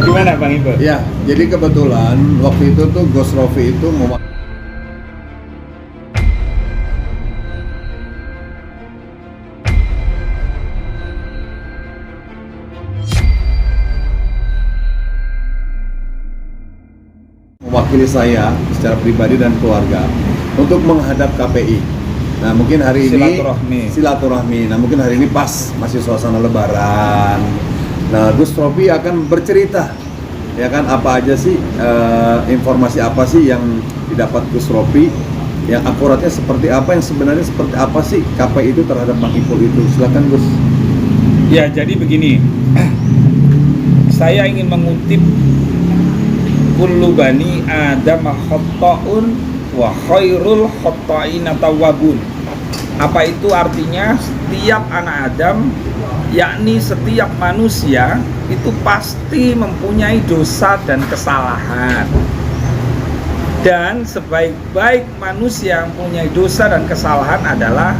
Gimana Bang Ipul? Ya, jadi kebetulan waktu itu tuh Gus Rofi itu mewakili saya secara pribadi dan keluarga untuk menghadap KPI. Nah, mungkin hari ini silaturahmi. Nah, mungkin hari ini pas masih suasana Lebaran. Nah, Gus Rofi akan bercerita, ya kan, apa aja sih informasi apa sih yang didapat Gus Rofi, yang akuratnya seperti apa, yang sebenarnya seperti apa sih KPI itu terhadap Bang Ipul itu. Silakan Gus. Ya, jadi begini. Saya ingin mengutip kullu bani Adam khata'un wa khairul khata'ina tawwabun. Apa itu artinya? Setiap anak Adam, yakni setiap manusia itu pasti mempunyai dosa dan kesalahan. Dan sebaik-baik manusia yang mempunyai dosa dan kesalahan adalah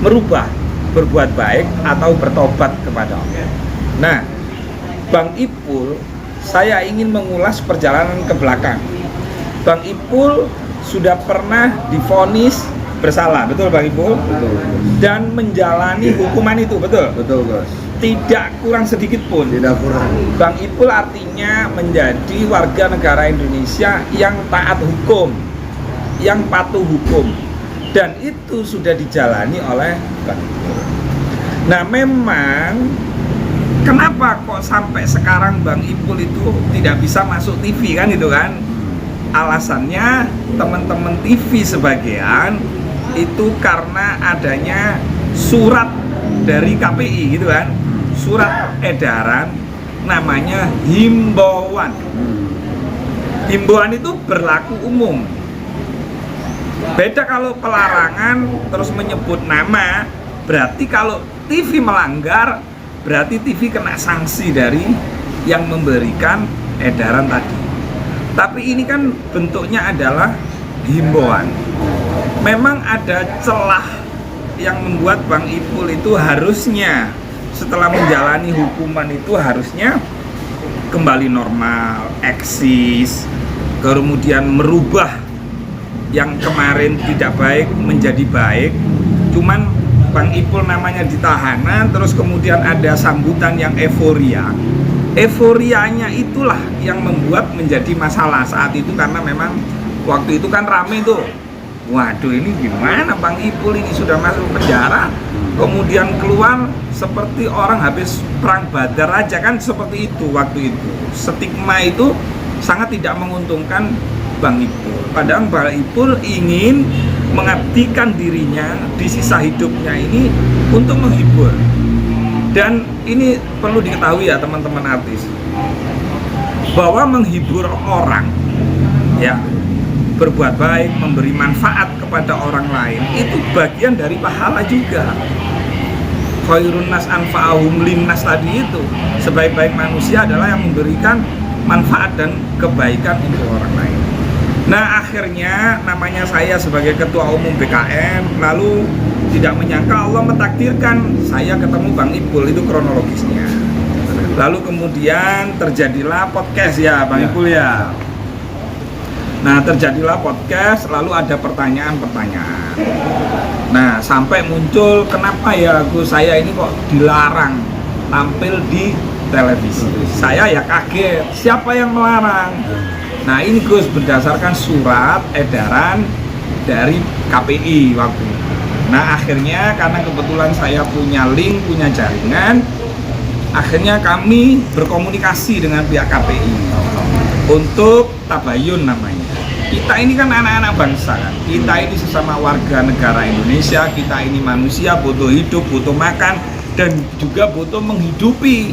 merubah, berbuat baik atau bertobat kepada Allah. Nah, Bang Ipul, saya ingin mengulas perjalanan ke belakang. Bang Ipul sudah pernah divonis bersalah, betul Bang Ipul? Betul. Dan menjalani hukuman itu, betul? Betul, Gus. Tidak kurang sedikit pun. Tidak kurang. Bang Ipul artinya menjadi warga negara Indonesia yang taat hukum, yang patuh hukum. Dan itu sudah dijalani oleh Bang Ipul. Nah, memang kenapa kok sampai sekarang Bang Ipul itu tidak bisa masuk TV kan, itu kan? Alasannya teman-teman TV sebagian itu karena adanya surat dari KPI gitu kan, surat edaran namanya himbauan. Himbauan itu berlaku umum. Beda kalau pelarangan terus menyebut nama, berarti kalau TV melanggar berarti TV kena sanksi dari yang memberikan edaran tadi. Tapi ini kan bentuknya adalah himbauan. Memang ada celah yang membuat Bang Ipul itu harusnya setelah menjalani hukuman itu harusnya kembali normal, eksis, kemudian merubah yang kemarin tidak baik menjadi baik. Cuman Bang Ipul namanya ditahanan, terus kemudian ada sambutan yang euforia. Euforianya itulah yang membuat menjadi masalah saat itu, karena memang waktu itu kan rame tuh. Waduh, ini gimana Bang Ipul ini sudah masuk penjara, kemudian keluar seperti orang habis perang Badar aja kan, seperti itu waktu itu. Stigma itu sangat tidak menguntungkan Bang Ipul. Padahal Bang Ipul ingin mengabdikan dirinya di sisa hidupnya ini untuk menghibur. Dan ini perlu diketahui ya teman-teman artis, bahwa menghibur orang, ya, berbuat baik, memberi manfaat kepada orang lain, itu bagian dari pahala juga. Khairun nas anfa'ahum linnas tadi itu, sebaik-baik manusia adalah yang memberikan manfaat dan kebaikan untuk orang lain. Nah, akhirnya namanya saya sebagai ketua umum BKN lalu tidak menyangka Allah mentakdirkan saya ketemu Bang Ipul, itu kronologisnya. Lalu kemudian terjadilah podcast ya Bang Ipul ya. Nah, terjadilah podcast, lalu ada pertanyaan-pertanyaan. Nah, sampai muncul kenapa ya Gus, saya ini kok dilarang tampil di televisi. Saya ya kaget, siapa yang melarang? Nah, ini Gus berdasarkan surat edaran dari KPI waktu itu. Nah, akhirnya karena kebetulan saya punya link, punya jaringan, akhirnya kami berkomunikasi dengan pihak KPI untuk tabayun namanya. Kita ini kan anak-anak bangsa kan, kita ini sesama warga negara Indonesia, kita ini manusia, butuh hidup, butuh makan, dan juga butuh menghidupi.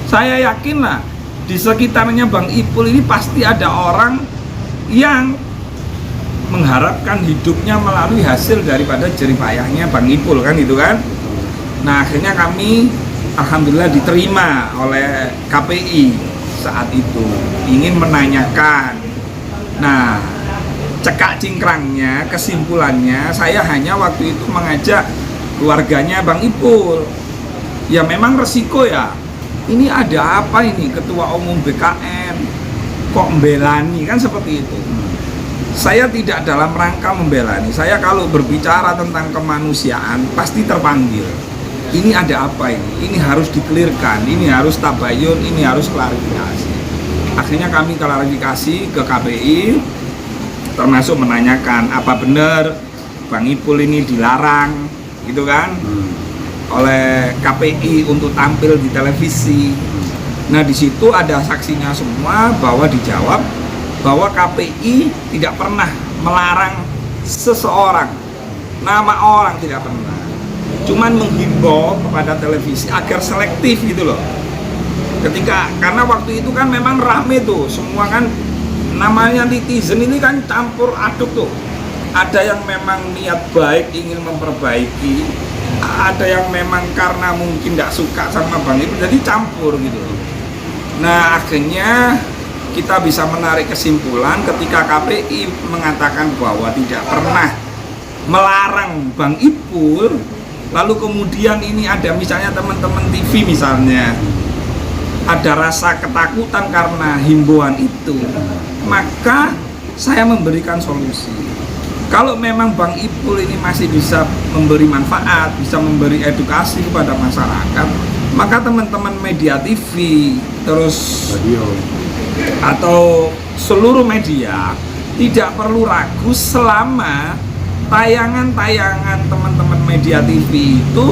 Saya yakin lah, di sekitarnya Bang Ipul ini pasti ada orang yang mengharapkan hidupnya melalui hasil daripada jerih payahnya Bang Ipul kan, itu kan. Nah, akhirnya kami alhamdulillah diterima oleh KPI saat itu, ingin menanyakan. Nah, cekak cingkrangnya, kesimpulannya saya hanya waktu itu mengajak keluarganya Bang Ipul. Ya memang resiko ya, ini ada apa ini ketua umum BKN kok membelani, kan seperti itu. Saya tidak dalam rangka membelani. Saya kalau berbicara tentang kemanusiaan pasti terpanggil. Ini ada apa ini? Ini harus dikelirkan, ini harus tabayun, ini harus klarifikasi. Akhirnya kami klarifikasi ke KPI, termasuk menanyakan apa benar Bang Ipul ini dilarang, gitu kan, oleh KPI untuk tampil di televisi. Nah di situ ada saksinya semua bahwa dijawab bahwa KPI tidak pernah melarang seseorang, nama orang tidak pernah, cuman menghimbau kepada televisi agar selektif gitu loh. Karena waktu itu kan memang rame tuh, semua kan namanya netizen ini kan campur aduk tuh. Ada yang memang niat baik ingin memperbaiki, ada yang memang karena mungkin tidak suka sama Bang Ipul jadi campur gitu loh. Nah akhirnya kita bisa menarik kesimpulan ketika KPI mengatakan bahwa tidak pernah melarang Bang Ipul, lalu kemudian ini ada misalnya teman-teman TV misalnya ada rasa ketakutan karena himbauan itu, maka saya memberikan solusi. Kalau memang Bang Ipul ini masih bisa memberi manfaat, bisa memberi edukasi kepada masyarakat, maka teman-teman media TV terus radio atau seluruh media tidak perlu ragu selama tayangan-tayangan teman-teman media TV itu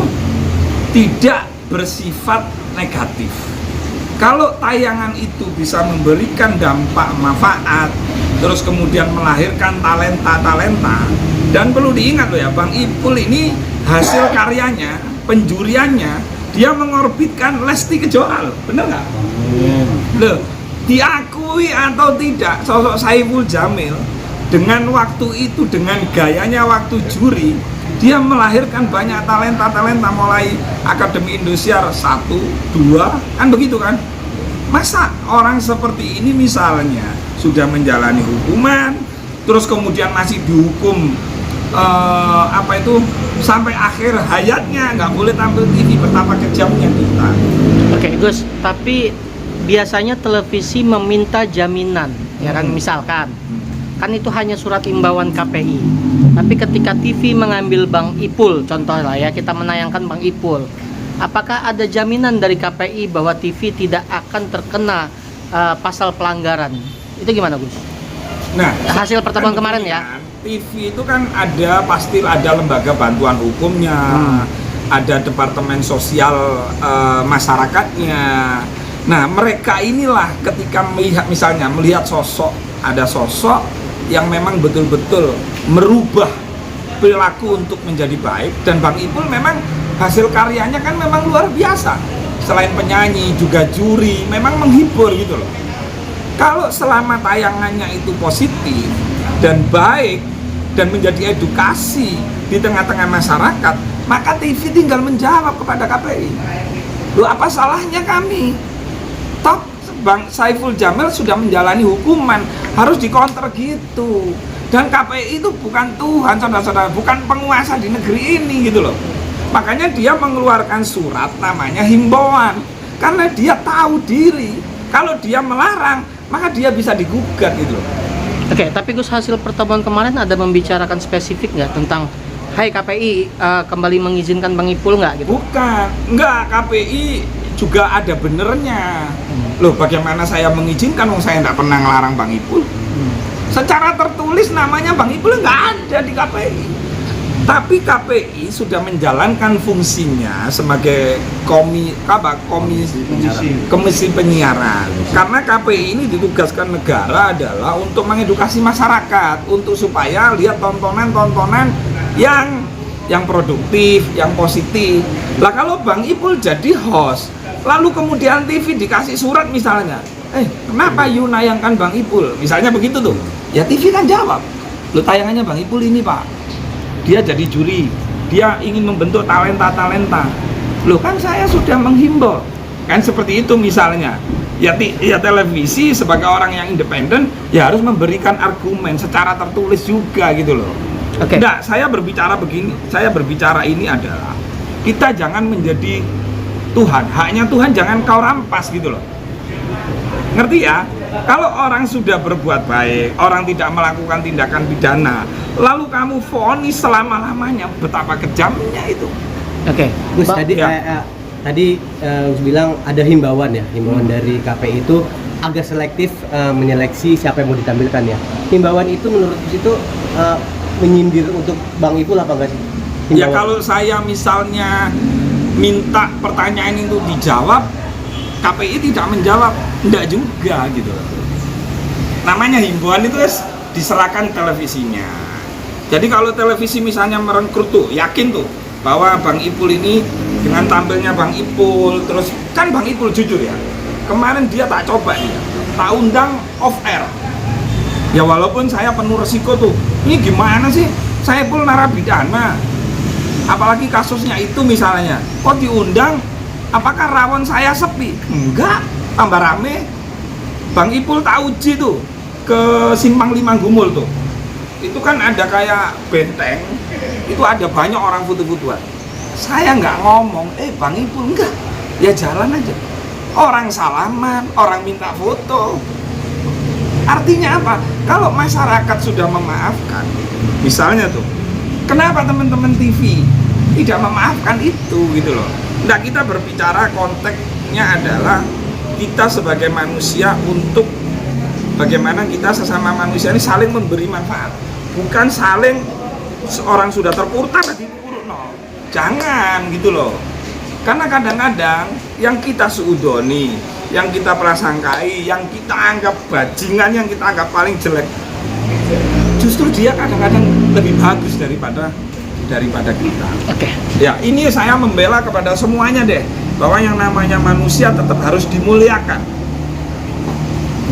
tidak bersifat negatif. Kalau tayangan itu bisa memberikan dampak manfaat, terus kemudian melahirkan talenta-talenta, dan perlu diingat loh ya, Bang Ipul ini hasil karyanya, penjuriannya, dia mengorbitkan Lesti Kejora, bener nggak? Loh, diakui atau tidak sosok Saiful Jamil dengan waktu itu, dengan gayanya waktu juri, dia melahirkan banyak talenta-talenta mulai Akademi Indosiar 1, 2, kan begitu kan? Masa orang seperti ini misalnya sudah menjalani hukuman, terus kemudian masih dihukum sampai akhir hayatnya nggak boleh tampil TV, betapa kejamnya kita. Oke Gus, tapi biasanya televisi meminta jaminan, ya kan, misalkan kan itu hanya surat imbauan KPI. Tapi ketika TV mengambil Bang Ipul, contoh lah ya, kita menayangkan Bang Ipul, apakah ada jaminan dari KPI bahwa TV tidak akan terkena pasal pelanggaran? Itu gimana Gus? Nah, hasil pertemuan kemarin ya. TV itu kan pasti ada lembaga bantuan hukumnya, ada departemen sosial masyarakatnya. Nah mereka inilah ketika melihat ada sosok yang memang betul-betul merubah perilaku untuk menjadi baik, dan Bang Ipul memang hasil karyanya kan memang luar biasa, selain penyanyi juga juri, memang menghibur gitu loh. Kalau selama tayangannya itu positif dan baik dan menjadi edukasi di tengah-tengah masyarakat, maka TV tinggal menjawab kepada KPI, loh apa salahnya kami? Toh Bang Saiful Jamil sudah menjalani hukuman, harus dikonter gitu. Dan KPI itu bukan Tuhan, saudara-saudara, bukan penguasa di negeri ini gitu loh. Makanya dia mengeluarkan surat namanya himbauan, karena dia tahu diri kalau dia melarang maka dia bisa digugat gitu loh. Oke, tapi Gus, hasil pertemuan kemarin ada membicarakan spesifik nggak tentang hai KPI kembali mengizinkan Bang Ipul nggak gitu? Bukan, enggak, KPI juga ada benernya. Loh bagaimana saya mengizinkan, saya nggak pernah ngelarang Bang Ipul. Secara tertulis namanya Bang Ipul nggak ada di KPI. Tapi KPI sudah menjalankan fungsinya sebagai komisi penyiaran. Karena KPI ini ditugaskan negara adalah untuk mengedukasi masyarakat, untuk supaya lihat tontonan-tontonan yang produktif, yang positif. Lah kalau Bang Ipul jadi host, lalu kemudian TV dikasih surat misalnya, kenapa you nayangkan Bang Ipul? Misalnya begitu tuh. Ya TV kan jawab, lo tayangannya Bang Ipul ini Pak, dia jadi juri, dia ingin membentuk talenta-talenta. Loh kan saya sudah menghimbau, kan seperti itu misalnya. Ya televisi sebagai orang yang independen ya harus memberikan argumen secara tertulis juga gitu loh. Oke. Saya berbicara begini, saya berbicara ini adalah kita jangan menjadi Tuhan, haknya Tuhan jangan kau rampas gitu loh. Ngerti ya? Kalau orang sudah berbuat baik, orang tidak melakukan tindakan pidana, lalu kamu vonis selama-lamanya, betapa kejamnya itu. Oke, Gus, Bang, tadi Gus bilang ada himbauan ya, himbauan dari KPI itu agak selektif menyeleksi siapa yang mau ditampilkan ya. Himbauan itu menurut Gus itu menyindir untuk Bang Ipul apa enggak sih? Ya kalau saya misalnya minta pertanyaan itu dijawab, KPI tidak menjawab, enggak juga gitu. Namanya himbauan itu diserahkan televisinya. Jadi kalau televisi misalnya merekrut tuh, yakin tuh bahwa Bang Ipul ini dengan tampilnya Bang Ipul, terus kan Bang Ipul jujur ya, kemarin dia tak coba dia, tak undang off air. Ya walaupun saya penuh resiko tuh, ini gimana sih, saya Ipul narapidana, apalagi kasusnya itu misalnya, kok diundang, apakah rawon saya sepi? Enggak, tambah rame. Bang Ipul tak uji tuh ke Simpang Lima Gumul tuh, itu kan ada kayak benteng, itu ada banyak orang foto-fotoan. Saya nggak ngomong, Bang Ipul enggak, ya jalan aja. Orang salaman, orang minta foto. Artinya apa? Kalau masyarakat sudah memaafkan, misalnya tuh, kenapa teman-teman TV tidak memaafkan itu gitu loh? Nah, kita berbicara konteksnya adalah kita sebagai manusia untuk bagaimana kita sesama manusia ini saling memberi manfaat, bukan saling seorang sudah terpurtar dipuruk no. Jangan gitu loh. Karena kadang-kadang yang kita suudoni, yang kita prasangkai, yang kita anggap bajingan, yang kita anggap paling jelek, justru dia kadang-kadang lebih bagus daripada kita. Oke. Ya, ini saya membela kepada semuanya deh, bahwa yang namanya manusia tetap harus dimuliakan.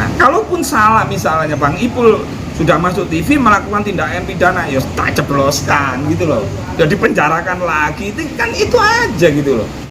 Nah, kalaupun salah misalnya Bang Ipul sudah masuk TV melakukan tindakan pidana, ya tak jebloskan gitu loh. Jadi penjarakan lagi, itu kan itu aja gitu loh.